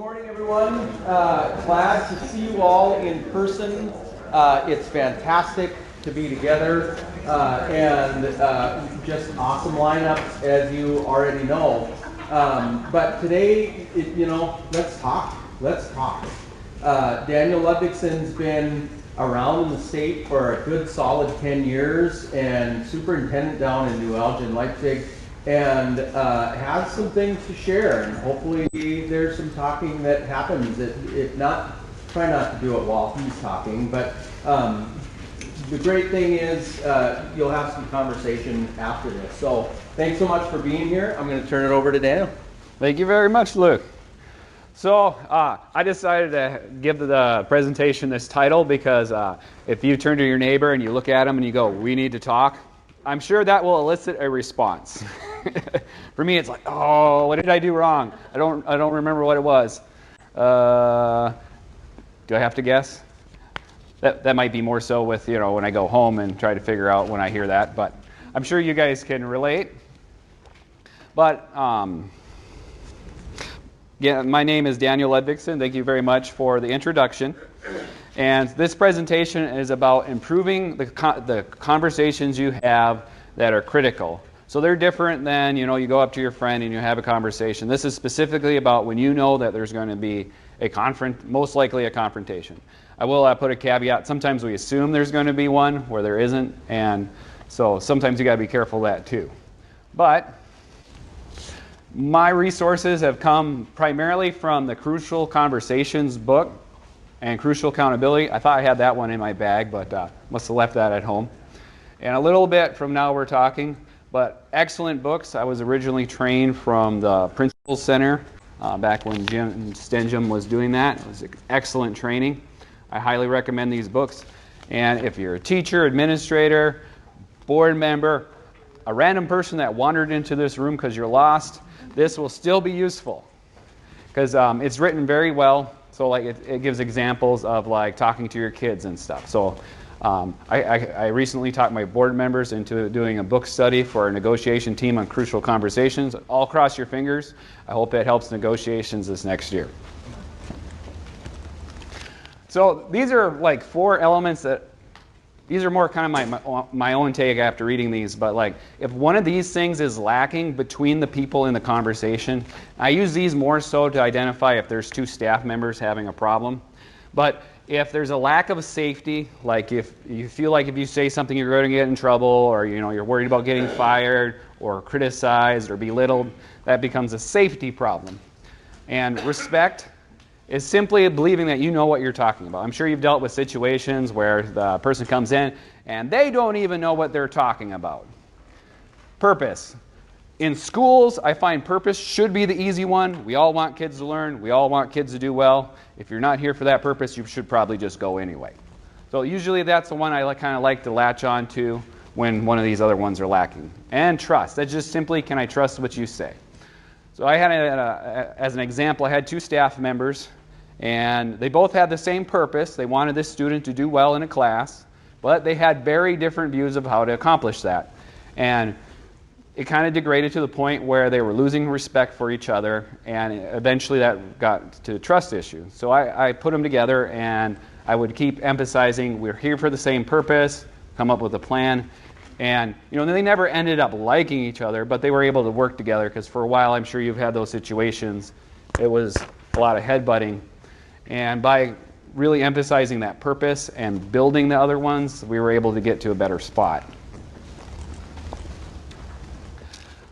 morning, everyone. Glad to see you all in person. It's fantastic to be together, and just awesome lineups, as you already know. But today, let's talk. Daniel Ludvigson's been around in the state for a good solid 10 years and superintendent down in New Elgin, Leipzig, and has some things to share, and hopefully there's some talking that happens. Try not to do it while he's talking, but the great thing is you'll have some conversation after this. So thanks so much for being here. I'm going to turn it over to Daniel. Thank you very much, Luke. So I decided to give the presentation this title because if you turn to your neighbor and you look at him and you go, "We need to talk," I'm sure that will elicit a response. For me, it's like, "Oh, what did I do wrong? I don't remember what it was." Do I have to guess? That might be more so with when I go home and try to figure out when I hear that, but I'm sure you guys can relate. But yeah, my name is Daniel Ludvigson. Thank you very much for the introduction. And this presentation is about improving the conversations you have that are critical. So they're different than, you go up to your friend and you have a conversation. This is specifically about when you know that there's going to be most likely a confrontation. I will put a caveat. Sometimes we assume there's going to be one where there isn't, and so sometimes you got to be careful of that too. But my resources have come primarily from the Crucial Conversations book and Crucial Accountability. I thought I had that one in my bag, but must have left that at home. And a little bit from Now We're Talking, but excellent books. I was originally trained from the Principal Center back when Jim Stenjum was doing that. It was excellent training. I highly recommend these books. And if you're a teacher, administrator, board member, a random person that wandered into this room because you're lost, this will still be useful because it's written very well. So like it gives examples of like talking to your kids and stuff. So I recently talked my board members into doing a book study for our negotiation team on Crucial Conversations. All cross your fingers. I hope it helps negotiations this next year. So these are like 4 elements that these are more kind of my own take after reading these, but like if one of these things is lacking between the people in the conversation, I use these more so to identify if there's 2 staff members having a problem. But if there's a lack of safety, like if you feel like if you say something you're going to get in trouble, or you're worried about getting fired or criticized or belittled, that becomes a safety problem. And respect is simply believing that you know what you're talking about. I'm sure you've dealt with situations where the person comes in and they don't even know what they're talking about. Purpose. In schools, I find purpose should be the easy one. We all want kids to learn. We all want kids to do well. If you're not here for that purpose, you should probably just go anyway. So usually that's the one I kind of like to latch on to when one of these other ones are lacking. And trust. That's just simply, can I trust what you say? So I had, as an example, I had 2 staff members, and they both had the same purpose. They wanted this student to do well in a class, but they had very different views of how to accomplish that. And it kind of degraded to the point where they were losing respect for each other, and eventually that got to a trust issue. So I put them together, and I would keep emphasizing we're here for the same purpose, come up with a plan. And they never ended up liking each other, but they were able to work together because for a while, I'm sure you've had those situations. It was a lot of headbutting. And by really emphasizing that purpose and building the other ones, we were able to get to a better spot.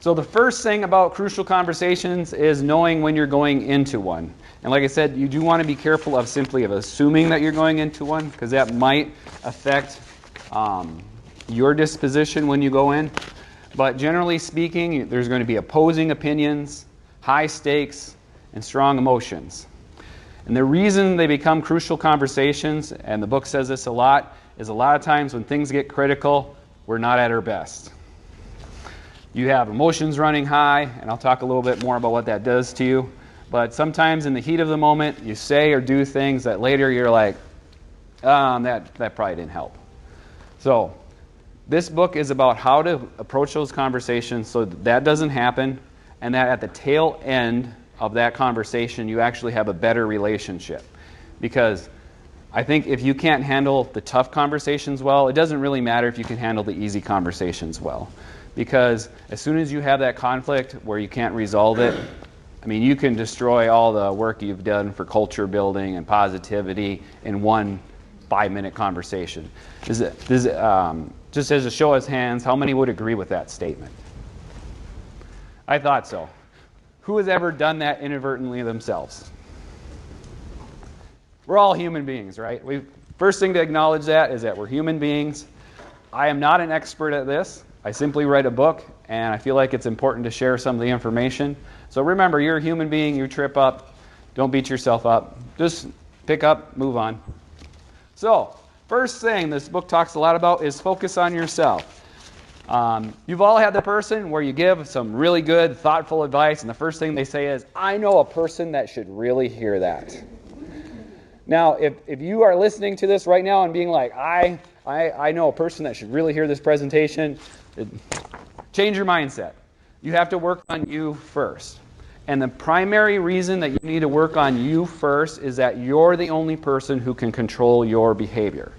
So the first thing about Crucial Conversations is knowing when you're going into one. And like I said, you do want to be careful of simply assuming that you're going into one, because that might affect your disposition when you go in. But generally speaking, there's going to be opposing opinions, high stakes, and strong emotions. And the reason they become crucial conversations, and the book says this a lot, is a lot of times when things get critical, we're not at our best. You have emotions running high, and I'll talk a little bit more about what that does to you. But sometimes in the heat of the moment, you say or do things that later you're like, that probably didn't help. So this book is about how to approach those conversations so that doesn't happen, and that at the tail end, of that conversation, you actually have a better relationship. Because I think if you can't handle the tough conversations well, it doesn't really matter if you can handle the easy conversations well. Because as soon as you have that conflict where you can't resolve it, I mean, you can destroy all the work you've done for culture building and positivity in one 5-minute conversation. Just as a show of hands, how many would agree with that statement? I thought so. Who has ever done that inadvertently themselves? We're all human beings, right? First thing to acknowledge that is that we're human beings. I am not an expert at this. I simply write a book, and I feel like it's important to share some of the information. So remember, you're a human being. You trip up. Don't beat yourself up. Just pick up, move on. So, first thing this book talks a lot about is focus on yourself. You've all had the person where you give some really good, thoughtful advice, and the first thing they say is, I know a person that should really hear that. Now, if you are listening to this right now and being like, I know a person that should really hear this presentation, change your mindset. You have to work on you first. And the primary reason that you need to work on you first is that you're the only person who can control your behavior.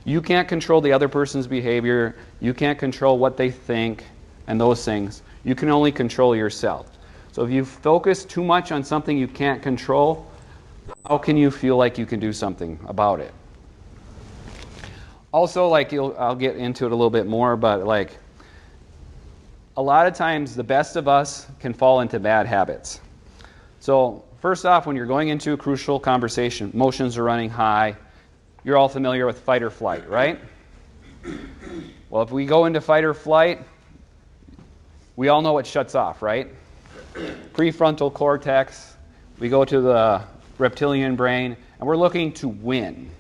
You can't control the other person's behavior. You can't control what they think and those things. You can only control yourself. So if you focus too much on something you can't control, how can you feel like you can do something about it? Also, I'll get into it a little bit more, but a lot of times the best of us can fall into bad habits. So first off, when you're going into a crucial conversation, emotions are running high. You're all familiar with fight or flight, right? Well, if we go into fight or flight, we all know what shuts off, right? Prefrontal cortex. We go to the reptilian brain, and we're looking to win.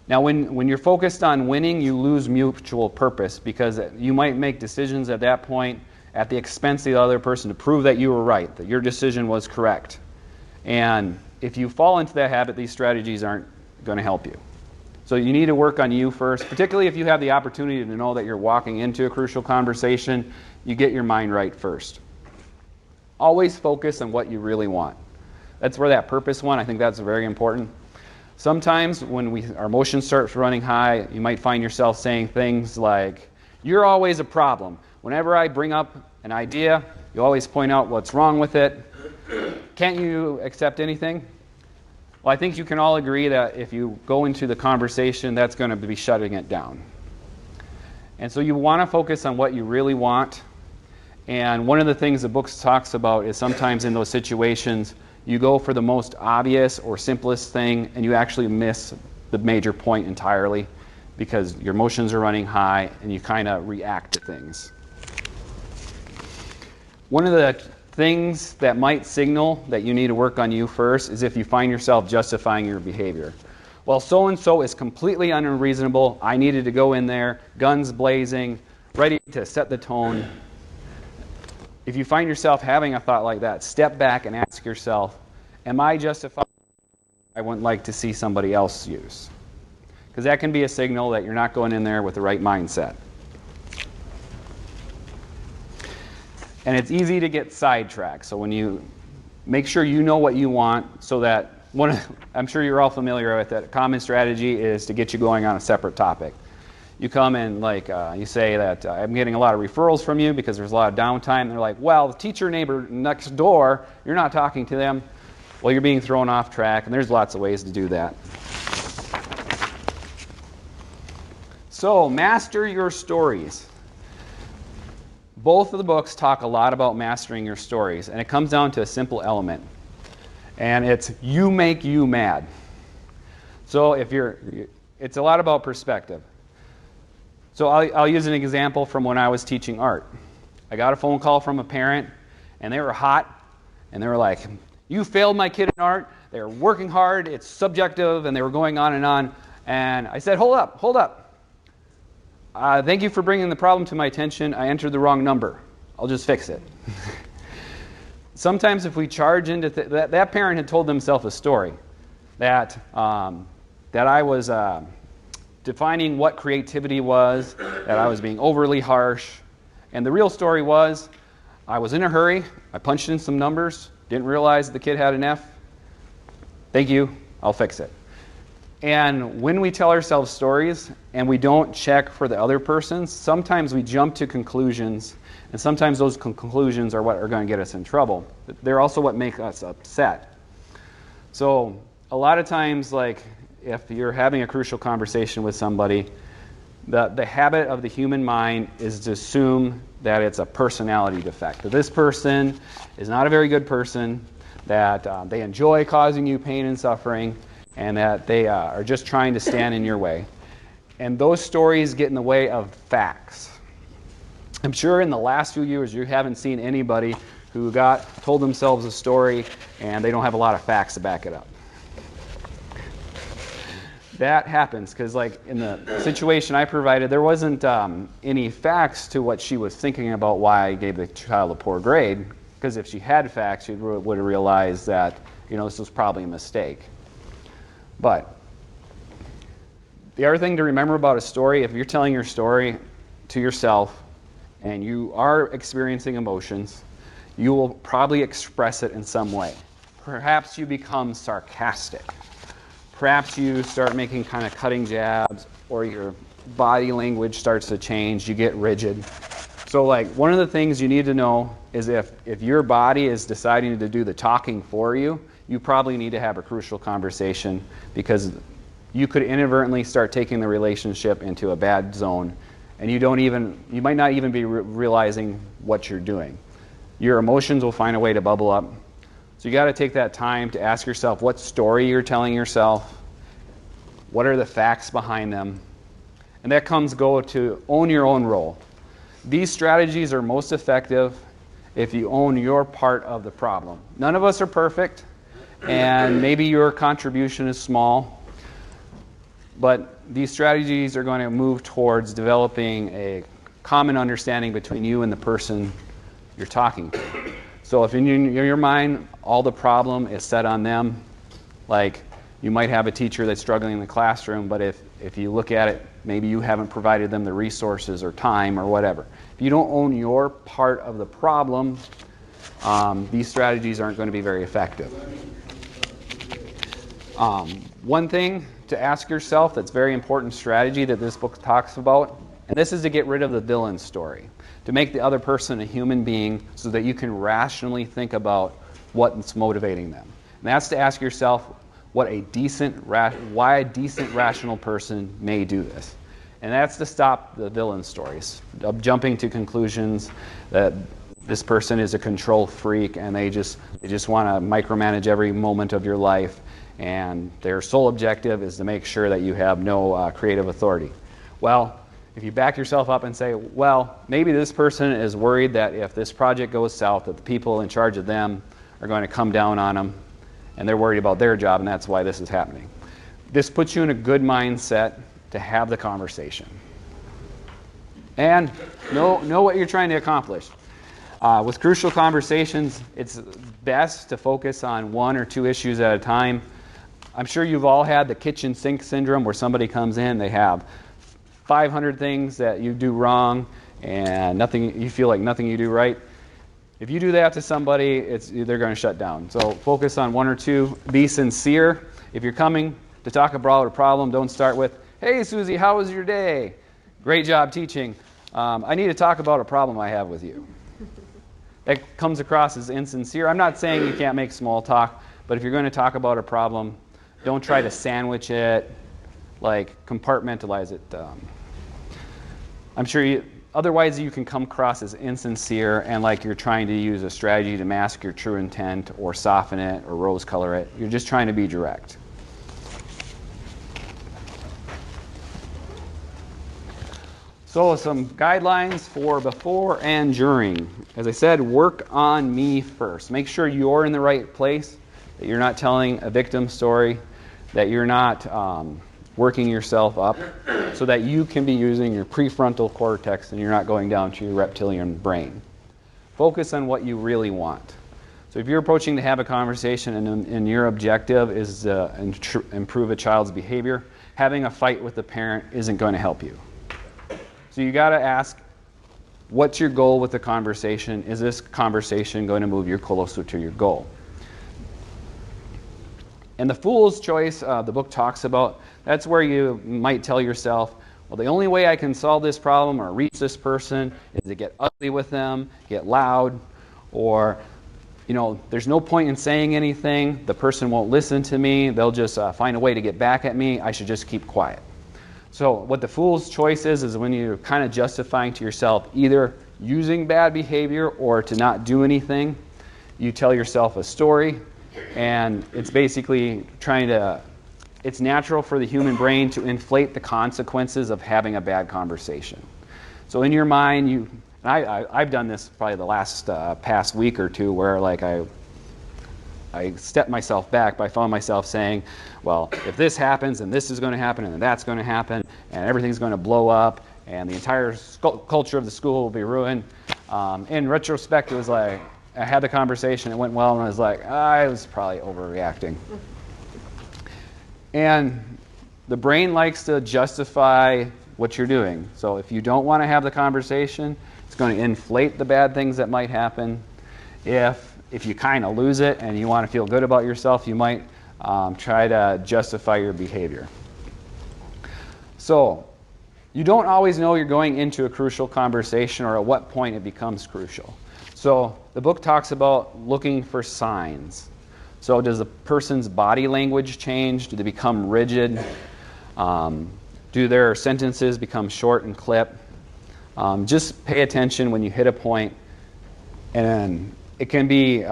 Now, when you're focused on winning, you lose mutual purpose because you might make decisions at that point at the expense of the other person to prove that you were right, that your decision was correct. And if you fall into that habit, these strategies aren't going to help you. So you need to work on you first, particularly if you have the opportunity to know that you're walking into a crucial conversation, you get your mind right first. Always focus on what you really want. That's where that purpose one, I think that's very important. Sometimes when our emotions start running high, you might find yourself saying things like, you're always a problem. Whenever I bring up an idea, you always point out what's wrong with it. Can't you accept anything? Well, I think you can all agree that if you go into the conversation, that's going to be shutting it down. And so you want to focus on what you really want. And one of the things the book talks about is sometimes in those situations, you go for the most obvious or simplest thing, and you actually miss the major point entirely because your emotions are running high and you kind of react to things. One of the things that might signal that you need to work on you first is if you find yourself justifying your behavior. Well, so-and-so is completely unreasonable. I needed to go in there, guns blazing, ready to set the tone. If you find yourself having a thought like that, step back and ask yourself, am I justified? I wouldn't like to see somebody else use. Because that can be a signal that you're not going in there with the right mindset. And it's easy to get sidetracked. So when you make sure you know what you want, so that I'm sure you're all familiar with that. A common strategy is to get you going on a separate topic. You come and you say that I'm getting a lot of referrals from you because there's a lot of downtime. And they're like, well, the teacher neighbor next door, you're not talking to them. Well, you're being thrown off track, and there's lots of ways to do that. So, master your stories. Both of the books talk a lot about mastering your stories, and it comes down to a simple element. And it's you make you mad. So it's a lot about perspective. So I'll use an example from when I was teaching art. I got a phone call from a parent, and they were hot, and they were like, you failed my kid in art. They were working hard. It's subjective, and they were going on. And I said, hold up. Thank you for bringing the problem to my attention. I entered the wrong number. I'll just fix it. Sometimes if we charge into that parent had told themselves a story that I was defining what creativity was, that I was being overly harsh. And the real story was, I was in a hurry, I punched in some numbers, didn't realize the kid had an F. Thank you, I'll fix it. And when we tell ourselves stories and we don't check for the other person's, sometimes we jump to conclusions, and sometimes those conclusions are what are going to get us in trouble. They're also what make us upset. So a lot of times, like if you're having a crucial conversation with somebody, the habit of the human mind is to assume that it's a personality defect, that this person is not a very good person, that they enjoy causing you pain and suffering, and that they are just trying to stand in your way. And those stories get in the way of facts. I'm sure in the last few years you haven't seen anybody who told themselves a story and they don't have a lot of facts to back it up. That happens because, like, in the situation I provided, there wasn't any facts to what she was thinking about why I gave the child a poor grade. Because if she had facts, she would have realized that, this was probably a mistake. But the other thing to remember about a story, if you're telling your story to yourself and you are experiencing emotions, you will probably express it in some way. Perhaps you become sarcastic. Perhaps you start making kind of cutting jabs, or your body language starts to change, you get rigid. So like one of the things you need to know is if your body is deciding to do the talking for you, you probably need to have a crucial conversation, because you could inadvertently start taking the relationship into a bad zone, and you might not even be realizing what you're doing. Your emotions will find a way to bubble up. So you got to take that time to ask yourself what story you're telling yourself, what are the facts behind them, and that go to own your own role. These strategies are most effective if you own your part of the problem. None of us are perfect, and maybe your contribution is small, but these strategies are going to move towards developing a common understanding between you and the person you're talking to. So if in your mind all the problem is set on them, like you might have a teacher that's struggling in the classroom, but if you look at it, maybe you haven't provided them the resources or time or whatever. If you don't own your part of the problem, these strategies aren't going to be very effective. One thing to ask yourself that's very important strategy that this book talks about, and this is to get rid of the villain story, to make the other person a human being so that you can rationally think about what's motivating them. And that's to ask yourself why a decent rational person may do this. And that's to stop the villain stories of jumping to conclusions that this person is a control freak and they just want to micromanage every moment of your life, and their sole objective is to make sure that you have no creative authority. Well, if you back yourself up and say, well, maybe this person is worried that if this project goes south, that the people in charge of them are going to come down on them, and they're worried about their job, and that's why this is happening. This puts you in a good mindset to have the conversation. And know what you're trying to accomplish. With crucial conversations, it's best to focus on one or two issues at a time. I'm sure you've all had the kitchen sink syndrome where somebody comes in, they have 500 things that you do wrong and you feel like nothing you do right. If you do that to somebody, they're going to shut down. So focus on one or two. Be sincere. If you're coming to talk about a problem, don't start with, "Hey, Susie, how was your day? Great job teaching. I need to talk about a problem I have with you." That comes across as insincere. I'm not saying you can't make small talk, but if you're going to talk about a problem, don't try to sandwich it, like compartmentalize it. I'm sure otherwise you can come across as insincere and like you're trying to use a strategy to mask your true intent or soften it or rose color it. You're just trying to be direct. So some guidelines for before and during. As I said, work on me first. Make sure you're in the right place, that you're not telling a victim story, that you're not working yourself up, so that you can be using your prefrontal cortex and you're not going down to your reptilian brain. Focus on what you really want. So if you're approaching to have a conversation and your objective is to improve a child's behavior, having a fight with the parent isn't going to help you. So you got to ask, What's your goal with the conversation? Is this conversation going to move you closer to your goal? And the fool's choice, the book talks about, that's where you might tell yourself, well, the only way I can solve this problem or reach this person is to get ugly with them, get loud, or, there's no point in saying anything. The person won't listen to me. They'll just find a way to get back at me. I should just keep quiet. So what the fool's choice is when you're kind of justifying to yourself either using bad behavior or to not do anything. You tell yourself a story, and it's basically it's natural for the human brain to inflate the consequences of having a bad conversation. So in your mind, I've done this probably the past week or two, where like I stepped myself back by found myself saying, well, if this happens, and this is going to happen, and that's going to happen, and everything's going to blow up, and the entire culture of the school will be ruined. In retrospect, it was like, I had the conversation, it went well, and I was like, I was probably overreacting. And the brain likes to justify what you're doing. So if you don't want to have the conversation, it's going to inflate the bad things that might happen. If you kind of lose it and you want to feel good about yourself, you might try to justify your behavior. So you don't always know you're going into a crucial conversation or at what point it becomes crucial. So the book talks about looking for signs. So does the person's body language change? Do they become rigid? Do their sentences become short and clip? Just pay attention when you hit a point. And it can be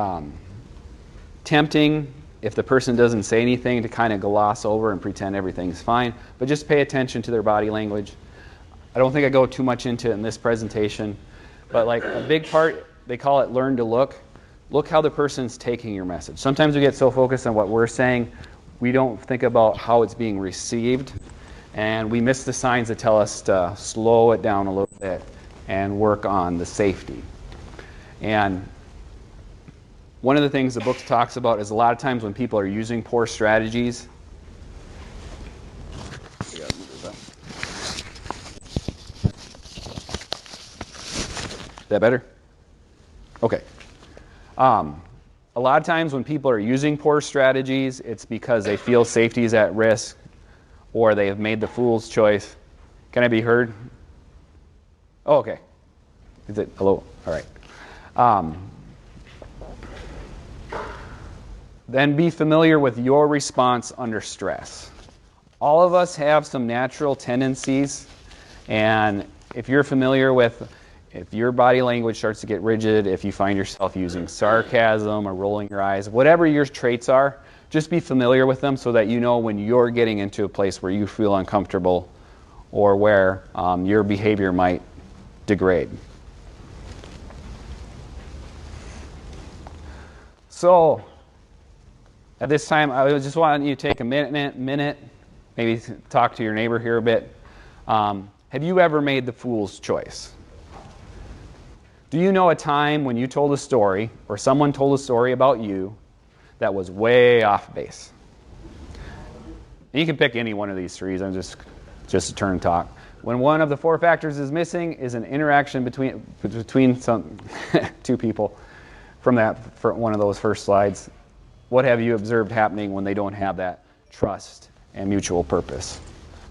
tempting if the person doesn't say anything to kind of gloss over and pretend everything's fine. But just pay attention to their body language. I don't think I go too much into it in this presentation. But like a big part, they call it learn to look. Look how the person's taking your message. Sometimes we get so focused on what we're saying, we don't think about how it's being received. And we miss the signs that tell us to slow it down a little bit and work on the safety. And one of the things the book talks about is a lot of times when people are using poor strategies. Is that better? Okay. A lot of times when people are using poor strategies, it's because they feel safety is at risk or they have made the fool's choice. Can I be heard? Oh, okay. Is it hello? All right. Then be familiar with your response under stress. All of us have some natural tendencies, and if you're familiar with if your body language starts to get rigid, if you find yourself using sarcasm or rolling your eyes, whatever your traits are, just be familiar with them so that you know when you're getting into a place where you feel uncomfortable or where your behavior might degrade. So, at this time, I just want you to take a minute, maybe talk to your neighbor here a bit. Have you ever made the fool's choice? Do you know a time when you told a story, or someone told a story about you, that was way off base? And you can pick any one of these three. I'm just a turn talk. When one of the four factors is missing, is an interaction between some two people from one of those first slides. What have you observed happening when they don't have that trust and mutual purpose?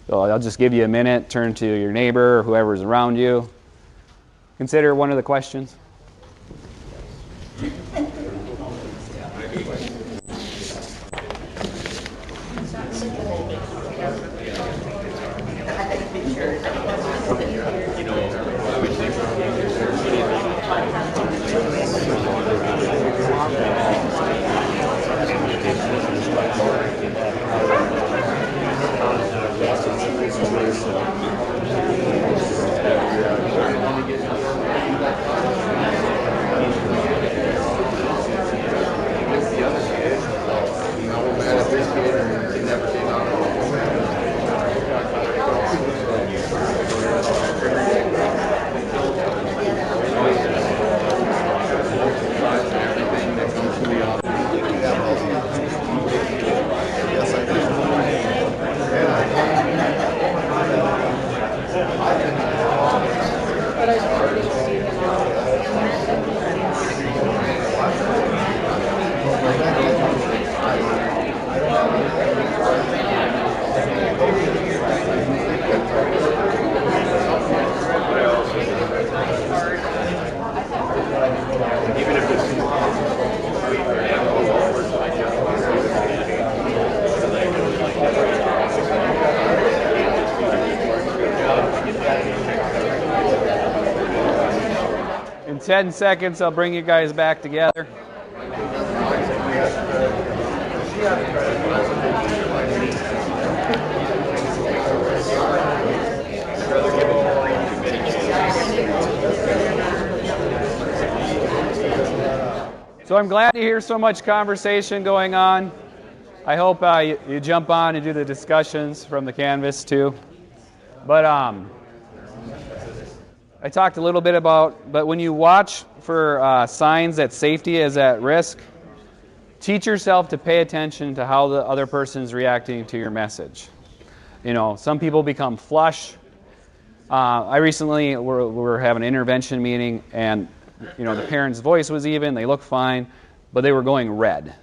So I'll just give you a minute. Turn to your neighbor or whoever's around you. Consider one of the questions. 10 seconds, I'll bring you guys back together. So I'm glad to hear so much conversation going on. I hope you jump on and do the discussions from the Canvas too. But I talked a little bit about, but when you watch for signs that safety is at risk, teach yourself to pay attention to how the other person's reacting to your message. You know, some people become flush. I recently were having an intervention meeting, and you know, the parent's voice was even, they looked fine, but they were going red.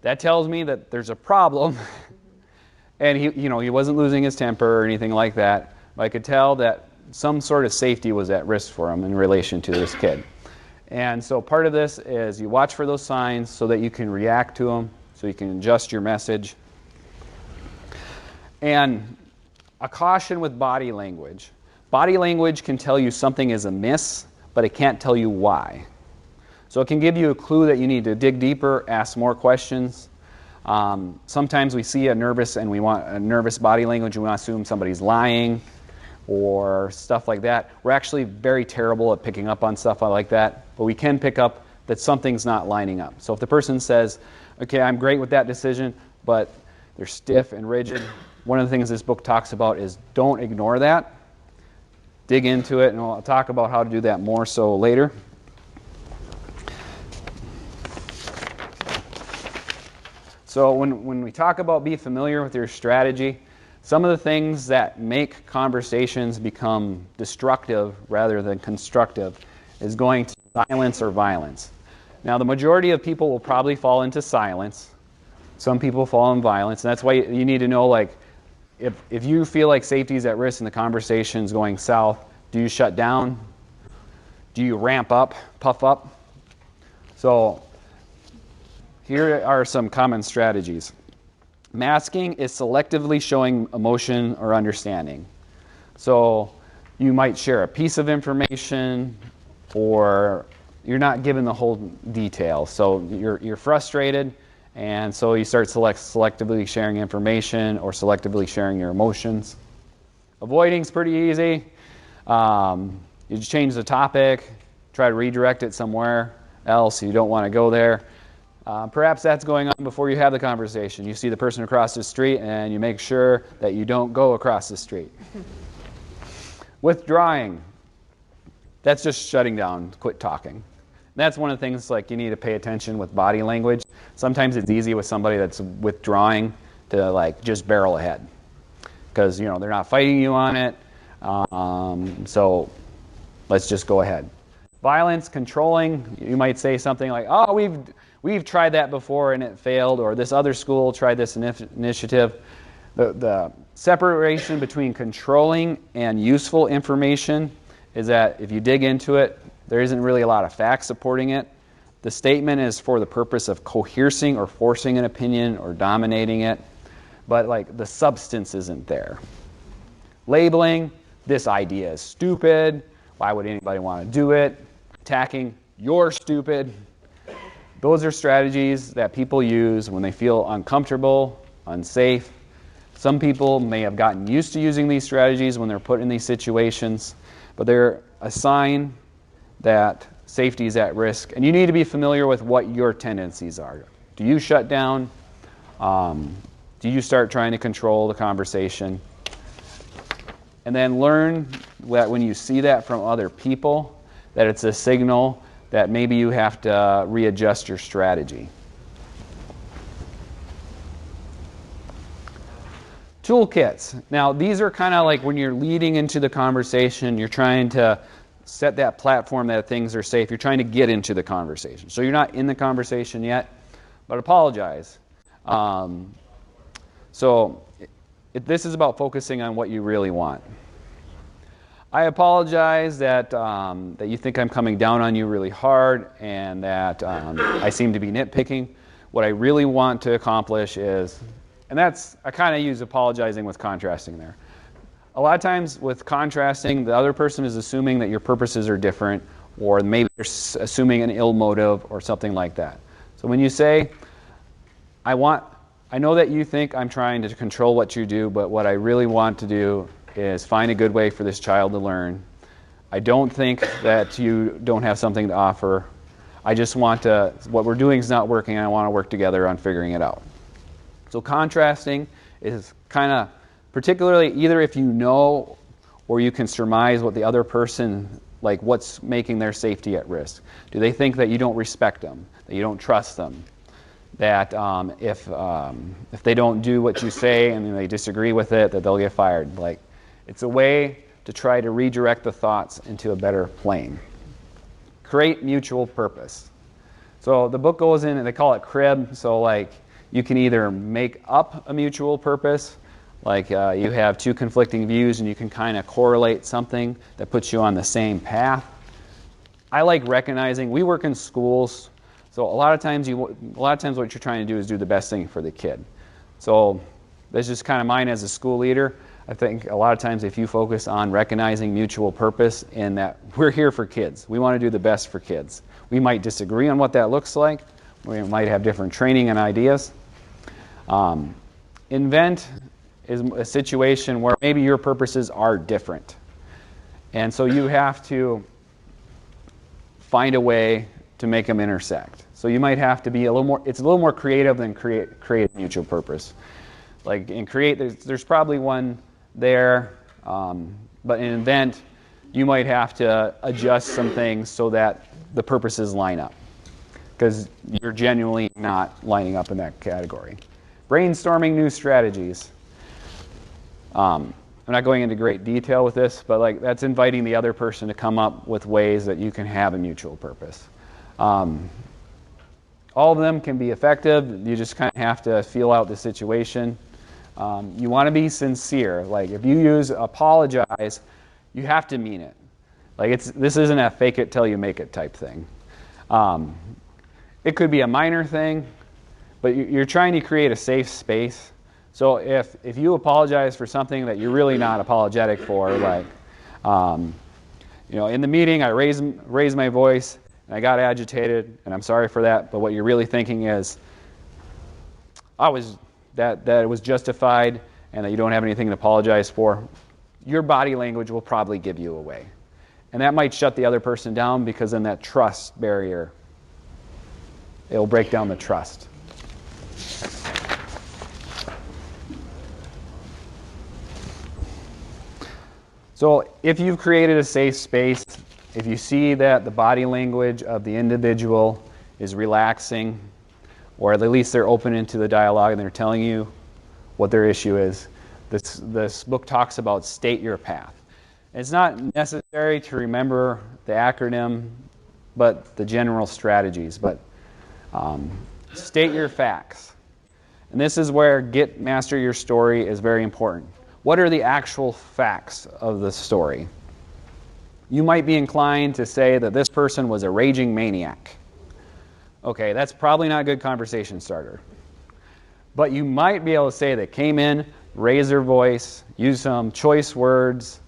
That tells me that there's a problem. And he wasn't losing his temper or anything like that, but I could tell that some sort of safety was at risk for him in relation to this kid. And so part of this is you watch for those signs so that you can react to them, so you can adjust your message. And a caution with body language. Body language can tell you something is amiss, but it can't tell you why. So it can give you a clue that you need to dig deeper, ask more questions. Sometimes we see a nervous body language, and we assume somebody's lying or stuff like that. We're actually very terrible at picking up on stuff like that, but we can pick up that something's not lining up. So if the person says, okay, I'm great with that decision, but they're stiff and rigid, one of the things this book talks about is don't ignore that. Dig into it, and I'll talk about how to do that more so later. So when we talk about be familiar with your strategy, some of the things that make conversations become destructive rather than constructive is going to silence or violence. Now, the majority of people will probably fall into silence. Some people fall in violence, and that's why you need to know, like, if you feel like safety is at risk and the conversation is going south, do you shut down? Do you ramp up, puff up? So here are some common strategies. Masking is selectively showing emotion or understanding. So you might share a piece of information, or you're not given the whole detail. So you're frustrated, and so you start selectively sharing information or selectively sharing your emotions. Avoiding's pretty easy. You just change the topic, try to redirect it somewhere else. You don't want to go there. Perhaps that's going on before you have the conversation. You see the person across the street, and you make sure that you don't go across the street. Withdrawing, that's just shutting down, quit talking. That's one of the things, like, you need to pay attention with body language. Sometimes it's easy with somebody that's withdrawing to, like, just barrel ahead because, you know, they're not fighting you on it. So let's just go ahead. Violence, controlling, you might say something like, oh, we've tried that before and it failed, or this other school tried this initiative. The separation between controlling and useful information is that if you dig into it, there isn't really a lot of facts supporting it. The statement is for the purpose of coercing or forcing an opinion or dominating it, but like the substance isn't there. Labeling, this idea is stupid. Why would anybody want to do it? Attacking, you're stupid. Those are strategies that people use when they feel uncomfortable, unsafe. Some people may have gotten used to using these strategies when they're put in these situations, but they're a sign that safety is at risk, and you need to be familiar with what your tendencies are. Do you shut down? Do you start trying to control the conversation? And then learn that when you see that from other people, that it's a signal that maybe you have to readjust your strategy. Toolkits. Now, these are kind of like when you're leading into the conversation, you're trying to set that platform that things are safe. You're trying to get into the conversation. So you're not in the conversation yet, but apologize. This is about focusing on what you really want. I apologize that you think I'm coming down on you really hard and that I seem to be nitpicking. What I really want to accomplish is, and I kind of use apologizing with contrasting there. A lot of times with contrasting, the other person is assuming that your purposes are different or maybe they're assuming an ill motive or something like that. So when you say, I know that you think I'm trying to control what you do, but what I really want to do is find a good way for this child to learn. I don't think that you don't have something to offer. I just want to, what we're doing is not working, and I want to work together on figuring it out. So contrasting is kind of, particularly either if you know or you can surmise what the other person, like what's making their safety at risk. Do they think that you don't respect them, that you don't trust them, that if they don't do what you say and they disagree with it, that they'll get fired? Like, it's a way to try to redirect the thoughts into a better plane. Create mutual purpose. So the book goes in and they call it crib. So like you can either make up a mutual purpose, like you have two conflicting views and you can kind of correlate something that puts you on the same path. I like recognizing, we work in schools, so a lot of times what you're trying to do is do the best thing for the kid. So this is kind of mine as a school leader. I think a lot of times if you focus on recognizing mutual purpose in that we're here for kids, we want to do the best for kids. We might disagree on what that looks like. We might have different training and ideas. Invent is a situation where maybe your purposes are different. And so you have to find a way to make them intersect. So you might have to be it's a little more creative than create mutual purpose. Like in create, there's probably one there, but in invent, you might have to adjust some things so that the purposes line up, because you're genuinely not lining up in that category. Brainstorming new strategies. I'm not going into great detail with this, but like that's inviting the other person to come up with ways that you can have a mutual purpose. All of them can be effective. You just kind of have to feel out the situation. You want to be sincere. Like if you use apologize, you have to mean it. Like this isn't a fake it till you make it type thing. It could be a minor thing, but you're trying to create a safe space. So if you apologize for something that you're really not apologetic for, like in the meeting I raised my voice and I got agitated and I'm sorry for that, but what you're really thinking is that it was justified and that you don't have anything to apologize for, your body language will probably give you away. And that might shut the other person down, because then that trust barrier, it will break down the trust. So if you've created a safe space, if you see that the body language of the individual is relaxing, or at least they're open into the dialogue and they're telling you what their issue is, this book talks about state your path. It's not necessary to remember the acronym, but the general strategies. But state your facts. And this is where master your story is very important. What are the actual facts of the story? You might be inclined to say that this person was a raging maniac. Okay, that's probably not a good conversation starter. But you might be able to say they came in, raised their voice, used some choice words.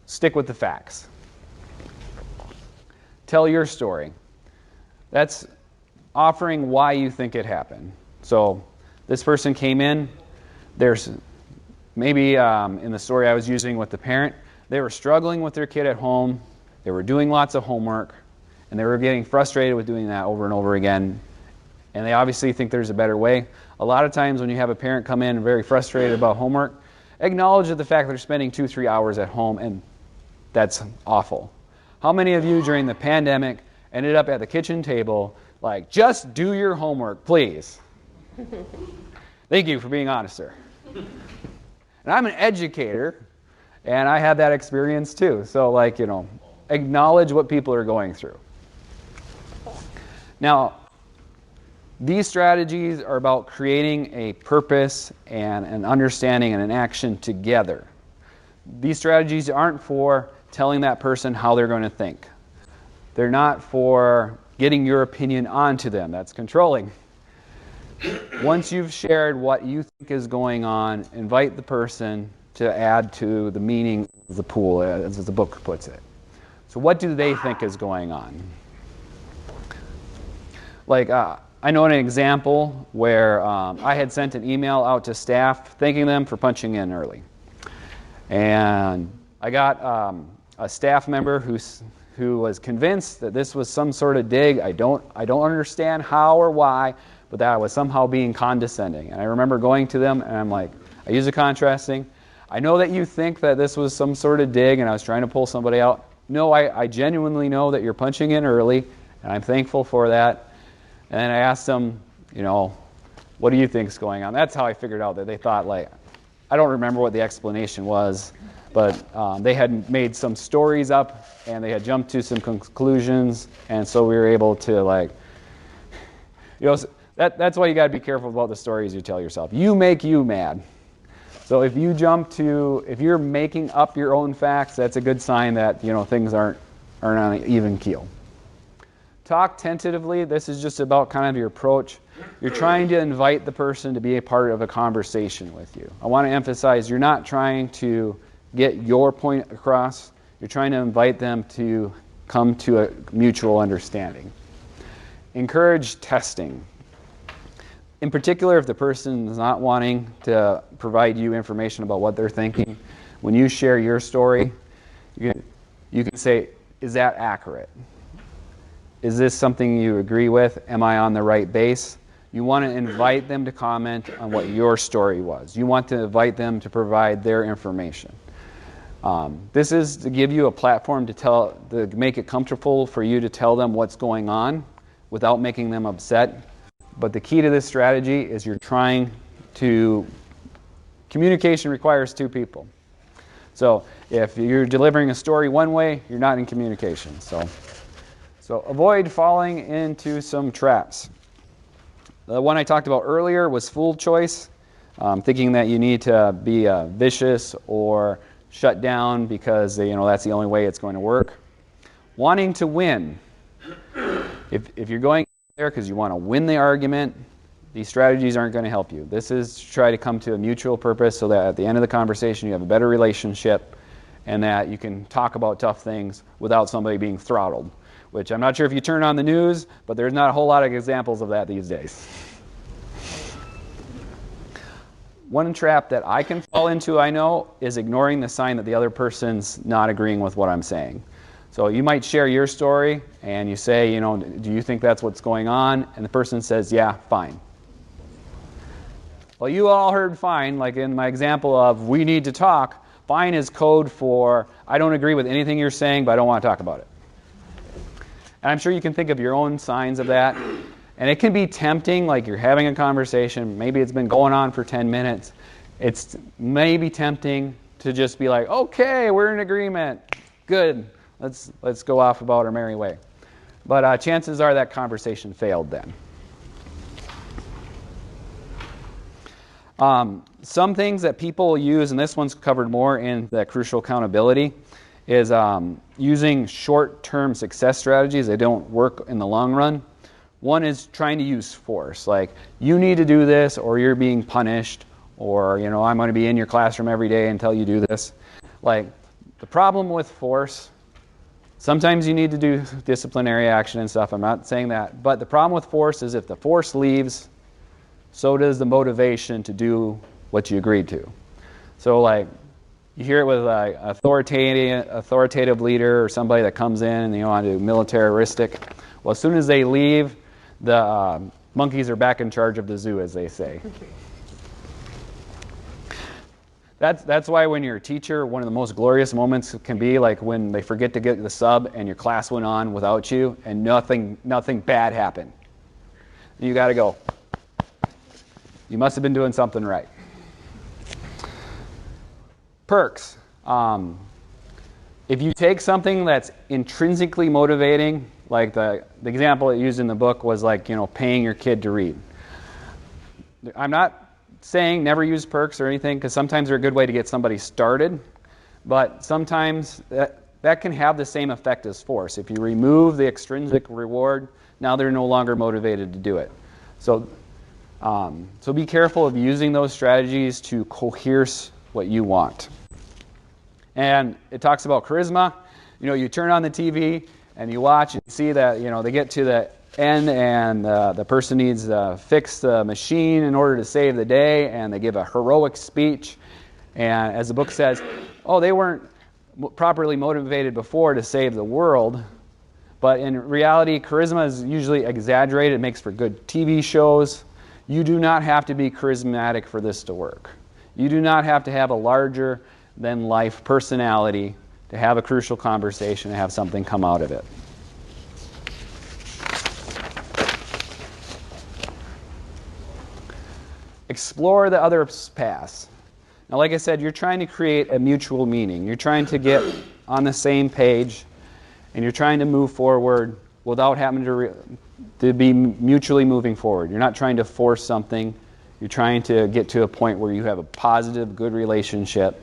Stick with the facts. Tell your story. That's offering why you think it happened. So this person came in. There's maybe in the story I was using with the parent, they were struggling with their kid at home. They were doing lots of homework, and they were getting frustrated with doing that over and over again. And they obviously think there's a better way. A lot of times when you have a parent come in very frustrated about homework, acknowledge the fact that they're spending 2-3 hours at home, and that's awful. How many of you during the pandemic ended up at the kitchen table like, just do your homework, please? Thank you for being honest, sir. And I'm an educator, and I had that experience too. So acknowledge what people are going through. Now, these strategies are about creating a purpose and an understanding and an action together. These strategies aren't for telling that person how they're going to think. They're not for getting your opinion onto them. That's controlling. Once you've shared what you think is going on, invite the person to add to the meaning of the pool, as the book puts it. So what do they think is going on? Like, I know an example where I had sent an email out to staff thanking them for punching in early. And I got a staff member who was convinced that this was some sort of dig. I don't understand how or why, but that I was somehow being condescending. And I remember going to them and I'm like, I use the contrasting. I know that you think that this was some sort of dig and I was trying to pull somebody out. No, I genuinely know that you're punching in early, and I'm thankful for that. And then I asked them, what do you think is going on? That's how I figured out that they thought, like, I don't remember what the explanation was, but they had made some stories up and they had jumped to some conclusions, and so we were able to, like, that's why you got to be careful about the stories you tell yourself. You make you mad. So if you're making up your own facts, that's a good sign that things aren't on an even keel. Talk tentatively. This is just about kind of your approach. You're trying to invite the person to be a part of a conversation with you. I want to emphasize you're not trying to get your point across. You're trying to invite them to come to a mutual understanding. Encourage testing. In particular, if the person is not wanting to provide you information about what they're thinking, when you share your story, you can say, is that accurate? Is this something you agree with? Am I on the right base? You want to invite them to comment on what your story was. You want to invite them to provide their information. This is to give you a platform to make it comfortable for you to tell them what's going on without making them upset. But the key to this strategy is communication requires two people. So if you're delivering a story one way, you're not in communication. So avoid falling into some traps. The one I talked about earlier was fool choice, thinking that you need to be vicious or shut down because that's the only way it's going to work. Wanting to win. If you're going there because you want to win the argument, these strategies aren't going to help you. This is to try to come to a mutual purpose so that at the end of the conversation you have a better relationship and that you can talk about tough things without somebody being throttled, which I'm not sure if you turn on the news, but there's not a whole lot of examples of that these days. One trap that I can fall into, I know, is ignoring the sign that the other person's not agreeing with what I'm saying. So you might share your story and you say, do you think that's what's going on? And the person says, yeah, fine. Well, you all heard fine, like in my example of we need to talk. Fine is code for I don't agree with anything you're saying, but I don't want to talk about it. And I'm sure you can think of your own signs of that. And it can be tempting, like you're having a conversation, maybe it's been going on for 10 minutes. It's maybe tempting to just be like, okay, we're in agreement. Good. Let's go off about our merry way. But chances are that conversation failed then. Some things that people use, and this one's covered more in the crucial accountability, is using short-term success strategies. They don't work in the long run. One is trying to use force, like you need to do this or you're being punished, or I'm going to be in your classroom every day until you do this. Like the problem with force, sometimes you need to do disciplinary action and stuff. I'm not saying that, but the problem with force is if the force leaves, so does the motivation to do what you agreed to. So like you hear it with an authoritative leader or somebody that comes in and want to do militaristic. Well, as soon as they leave, the monkeys are back in charge of the zoo, as they say. That's why when you're a teacher, one of the most glorious moments can be like when they forget to get the sub and your class went on without you and nothing bad happened. You got to go. You must have been doing something right. Perks. If you take something that's intrinsically motivating, like the example I used in the book was like, paying your kid to read. I'm not saying never use perks or anything, because sometimes they're a good way to get somebody started, but sometimes that can have the same effect as force. If you remove the extrinsic reward, now they're no longer motivated to do it. So be careful of using those strategies to coerce what you want. And it talks about charisma. You turn on the TV and you watch and you see that, they get to the end and the person needs to fix the machine in order to save the day, and they give a heroic speech. And as the book says, they weren't properly motivated before to save the world. But in reality, charisma is usually exaggerated. It makes for good TV shows. You do not have to be charismatic for this to work. You do not have to have a larger-than-life personality to have a crucial conversation and have something come out of it. Explore the other's past. Now, like I said, you're trying to create a mutual meaning. You're trying to get on the same page, and you're trying to move forward without having to be mutually moving forward. You're not trying to force something. You're trying to get to a point where you have a positive, good relationship.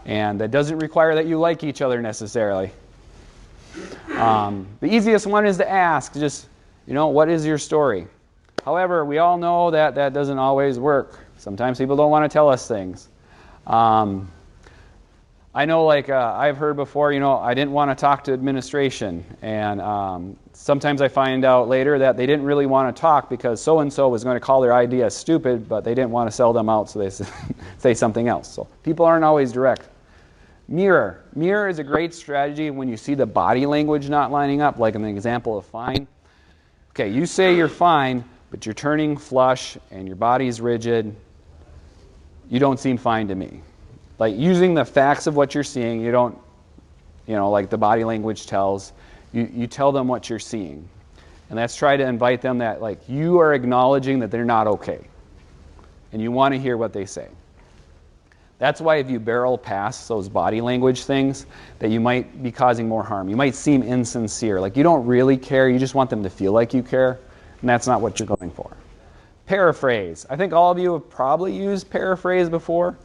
And that doesn't require that you like each other necessarily. The easiest one is to ask, just, what is your story? However, we all know that that doesn't always work. Sometimes people don't want to tell us things. I know, I've heard before, I didn't want to talk to administration. And sometimes I find out later that they didn't really want to talk because so-and-so was going to call their idea stupid, but they didn't want to sell them out, so they say something else. So people aren't always direct. Mirror. Mirror is a great strategy when you see the body language not lining up, like an example of fine. Okay, you say you're fine, but you're turning flush and your body's rigid. You don't seem fine to me. Like using the facts of what you're seeing, you don't, like the body language tells, you tell them what you're seeing. And that's try to invite them that, you are acknowledging that they're not okay. And you want to hear what they say. That's why if you barrel past those body language things, that you might be causing more harm. You might seem insincere, like you don't really care, you just want them to feel like you care, and that's not what you're going for. Paraphrase. I think all of you have probably used paraphrase before,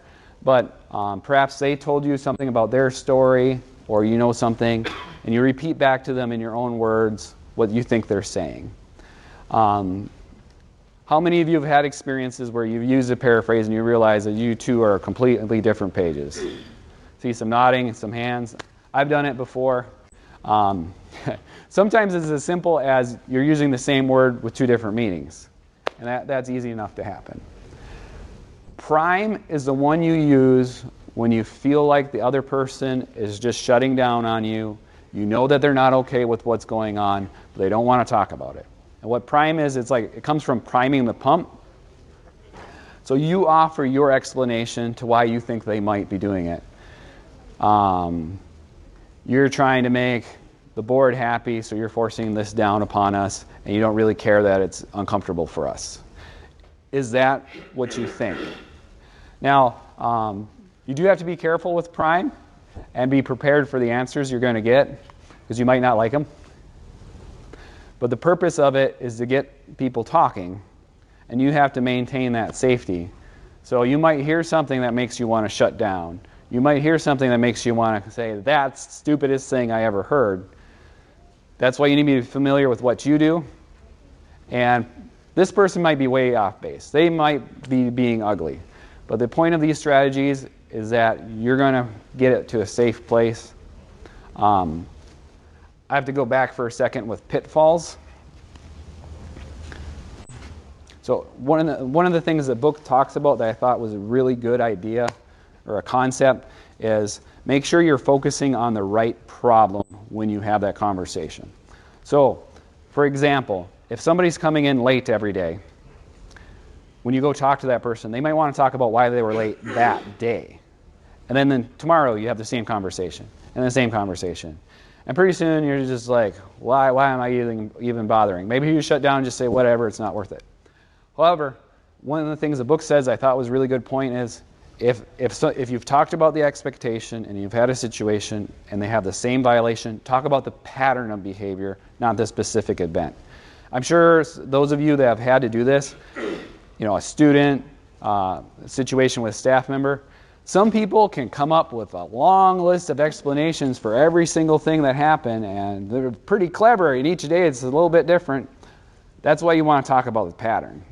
but perhaps they told you something about their story, or you know something, and you repeat back to them in your own words what you think they're saying. How many of you have had experiences where you've used a paraphrase and you realize that you two are completely different pages? See some nodding, some hands. I've done it before. Sometimes it's as simple as you're using the same word with two different meanings. And that's easy enough to happen. Prime is the one you use when you feel like the other person is just shutting down on you. You know that they're not okay with what's going on, but they don't want to talk about it. And what prime is, it comes from priming the pump. So you offer your explanation to why you think they might be doing it. You're trying to make the board happy, so you're forcing this down upon us, and you don't really care that it's uncomfortable for us. Is that what you think? Now, you do have to be careful with prime and be prepared for the answers you're going to get, because you might not like them. But the purpose of it is to get people talking, and you have to maintain that safety. So you might hear something that makes you want to shut down. You might hear something that makes you want to say, that's the stupidest thing I ever heard. That's why you need to be familiar with what you do. And this person might be way off base. They might be being ugly. But the point of these strategies is that you're going to get it to a safe place. I have to go back for a second with pitfalls. So one of the things the book talks about that I thought was a really good idea or a concept is make sure you're focusing on the right problem when you have that conversation. So, for example, if somebody's coming in late every day, when you go talk to that person, they might want to talk about why they were late that day. And then tomorrow you have the same conversation and the same conversation. And pretty soon you're just like, why am I even bothering? Maybe you shut down and just say, whatever, it's not worth it. However, one of the things the book says I thought was a really good point is if you've talked about the expectation and you've had a situation and they have the same violation, talk about the pattern of behavior, not the specific event. I'm sure those of you that have had to do this, a student, a situation with a staff member, some people can come up with a long list of explanations for every single thing that happened, and they're pretty clever, and each day it's a little bit different. That's why you want to talk about the pattern.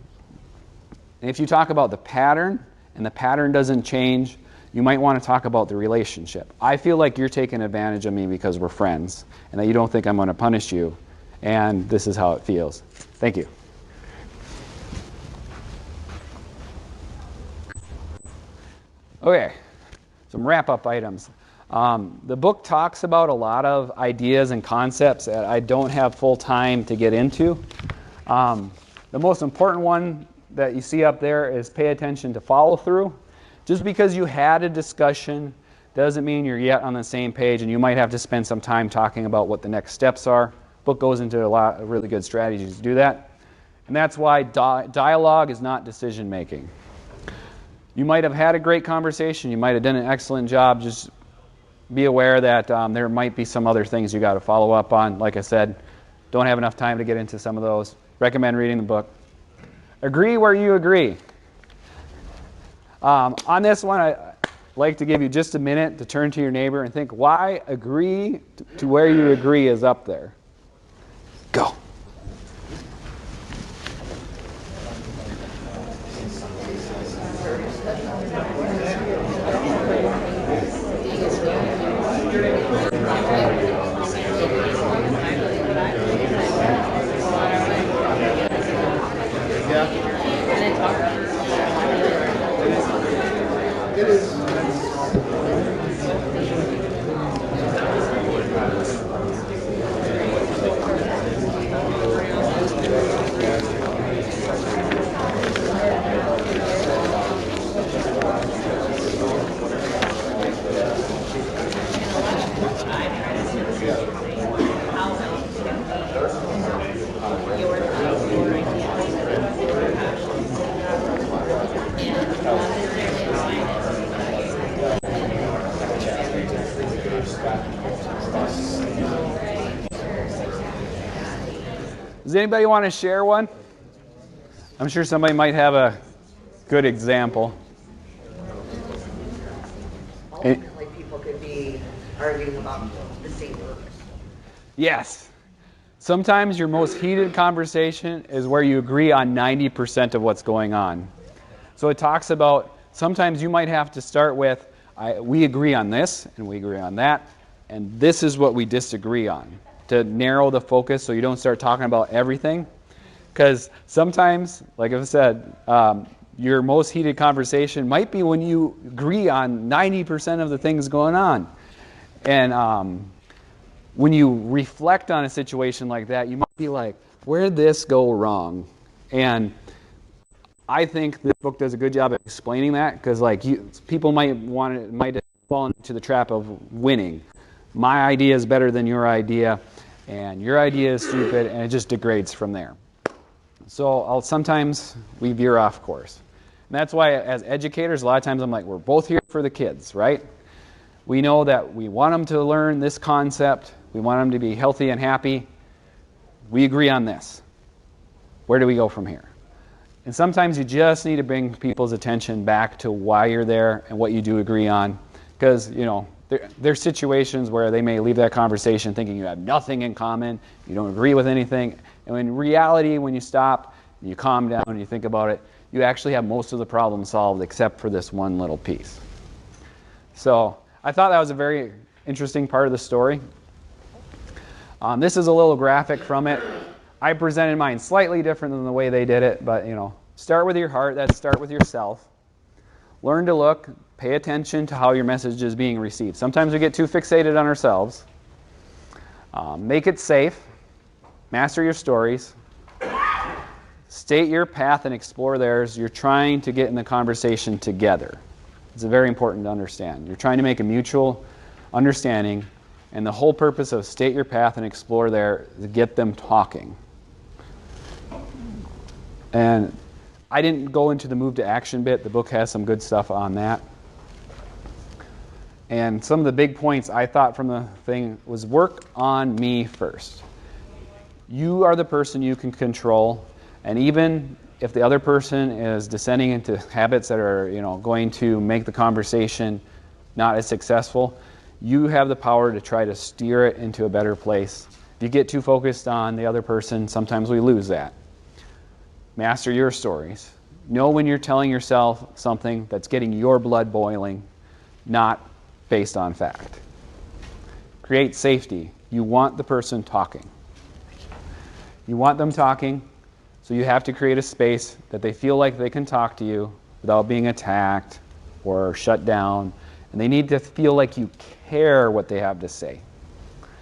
And if you talk about the pattern, and the pattern doesn't change, you might want to talk about the relationship. I feel like you're taking advantage of me because we're friends, and that you don't think I'm going to punish you, and this is how it feels. Thank you. Okay, some wrap-up items. The book talks about a lot of ideas and concepts that I don't have full time to get into. The most important one that you see up there is pay attention to follow through. Just because you had a discussion doesn't mean you're yet on the same page, and you might have to spend some time talking about what the next steps are. Book goes into a lot of really good strategies to do that. And that's why dialogue is not decision making. You might have had a great conversation, you might have done an excellent job. Just be aware that there might be some other things you got to follow up on. Like I said, don't have enough time to get into some of those. Recommend reading the book. Agree where you agree. On this one, I'd like to give you just a minute to turn to your neighbor and think why agree to where you agree is up there. Go. Does anybody want to share one? I'm sure somebody might have a good example. Ultimately, people could be arguing about the same purpose. Yes. Sometimes your most heated conversation is where you agree on 90% of what's going on. So it talks about sometimes you might have to start with, we agree on this, and we agree on that, and this is what we disagree on, to narrow the focus so you don't start talking about everything. Because sometimes, like I said, your most heated conversation might be when you agree on 90% of the things going on. And when you reflect on a situation like that, you might be like, where'd this go wrong? And I think this book does a good job of explaining that, because people might fall into the trap of winning. My idea is better than your idea, and your idea is stupid, and it just degrades from there. So sometimes we veer off course. And that's why as educators, a lot of times I'm like, we're both here for the kids, right? We know that we want them to learn this concept. We want them to be healthy and happy. We agree on this. Where do we go from here? And sometimes you just need to bring people's attention back to why you're there and what you do agree on. Because, there's situations where they may leave that conversation thinking you have nothing in common, you don't agree with anything. And in reality, when you stop, and you calm down and you think about it, you actually have most of the problem solved except for this one little piece. So I thought that was a very interesting part of the story. This is a little graphic from it. I presented mine slightly different than the way they did it, but start with your heart. That's start with yourself. Learn to look, pay attention to how your message is being received. Sometimes we get too fixated on ourselves. Make it safe. Master your stories. State your path and explore theirs. You're trying to get in the conversation together. It's very important to understand. You're trying to make a mutual understanding, and the whole purpose of state your path and explore there is to get them talking. And I didn't go into the move to action bit. The book has some good stuff on that. And some of the big points I thought from the thing was work on me first. You are the person you can control, and even if the other person is descending into habits that are, going to make the conversation not as successful, you have the power to try to steer it into a better place. If you get too focused on the other person, sometimes we lose that. Master your stories. Know when you're telling yourself something that's getting your blood boiling. not based on fact. Create safety. You want the person talking. You want them talking, so you have to create a space that they feel like they can talk to you without being attacked or shut down. And they need to feel like you care what they have to say.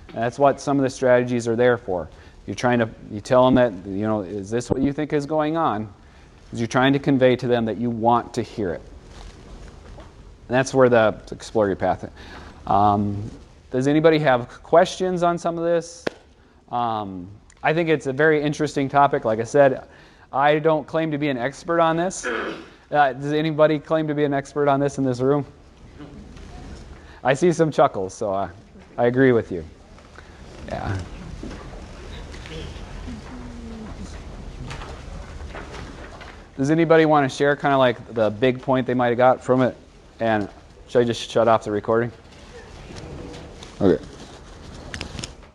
And that's what some of the strategies are there for. You tell them that, is this what you think is going on? Because you're trying to convey to them that you want to hear it. And that's where the explore your path. Does anybody have questions on some of this? I think it's a very interesting topic. Like I said, I don't claim to be an expert on this. Does anybody claim to be an expert on this in this room? I see some chuckles, so I agree with you. Yeah. Does anybody want to share kind of like the big point they might have got from it? And should I just shut off the recording? Okay.